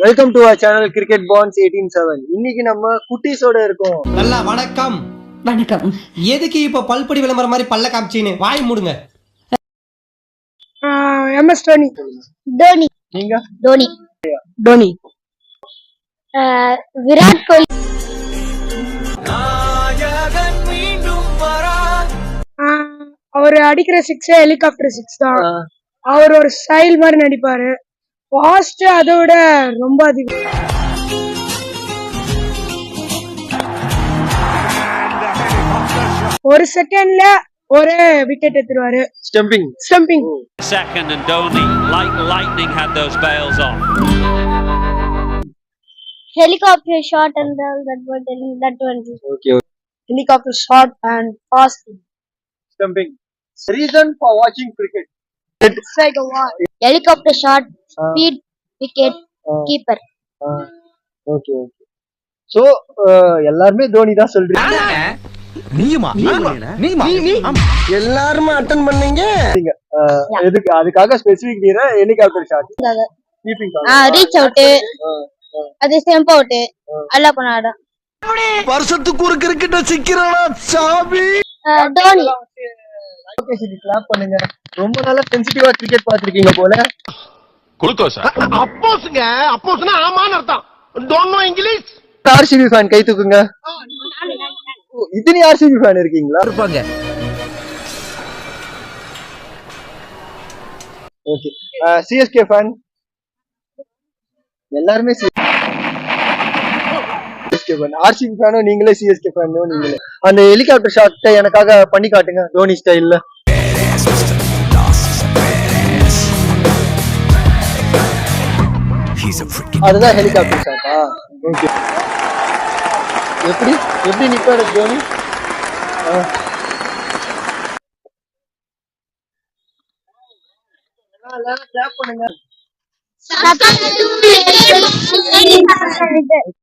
Welcome to our channel cricket பாண்ட்ஸ் 18/7. இன்னைக்கு நம்ம குட்டீஸோட இருக்கோம். நல்லா வணக்கம். வணக்கம். எதுக்கு இப்ப பல்படி விளம்பரம் மாதிரி பல்ல காமிச்சின்னு வாய் மூடுங்க. MS தோனி. தோனி. நீங்க? தோனி. தோனி. விராட் கோலி. அவர் அடிக்கிற சிக்ஸ் ஹெலிகாப்டர் சிக்ஸ் தான். அவர் ஒரு ஸ்டைல் மாதிரி நடிப்பாரு. ஃபாஸ்ட் அதை விட ரொம்ப அதிகம். ஒரு செகண்ட்ல ஒரு விக்கெட் எடுத்துருவாரு. Stumping. Second and Dhoni, like lightning, had those bails off. Helicopter shot and all that one. Okay. Helicopter shot and fast. Stumping. Reason for watching cricket. It's like a war. Helicopter shot, speed, wicket, keeper. Okay. So எல்லாருமே தோனி தான் சொல்றீங்க. நீயுமா? எல்லாரும் attend பண்ணீங்க. எதுக்கு? அதுக்காக specific நீர helicopter shot. Keeping shot. Reach out. அது stump out. அல்ல பண்ணாட. வருஷத்துக்கு ஒரு கிரிக்கெட்ட சிக்கிறானா சாமி. தோனி. ஓகே சரி கிளாப் பண்ணுங்க. ரொம்ப நாளா சென்சிட்டிவா கிரிக்கெட் பாத்துக்கிங்க போல. குளுக்கோஸா? அப்போஸ்னா ஆமான்னு அர்த்தம். Don't know English. RCB fan கை தூக்குங்க. இத்தனை RCB ஃபேன் இருக்கீங்களா? இருப்பாங்க. ஓகே. CSK fan. எல்லாரும் CSK ஃபேன். RCB ஃபேனும் நீங்களே, CSK ஃபேனும் நீங்களே. அந்த ஹெலிகாப்டர் ஷாட் எனக்காக பண்ணி காட்டுங்க தோனி ஸ்டைல்ல. அதுதான் ஹெலிகாப்டர் ஷாட்டா? ஓகே. எப்படி நிப்பாரு தோனி? கிளாப் பண்ணுங்க.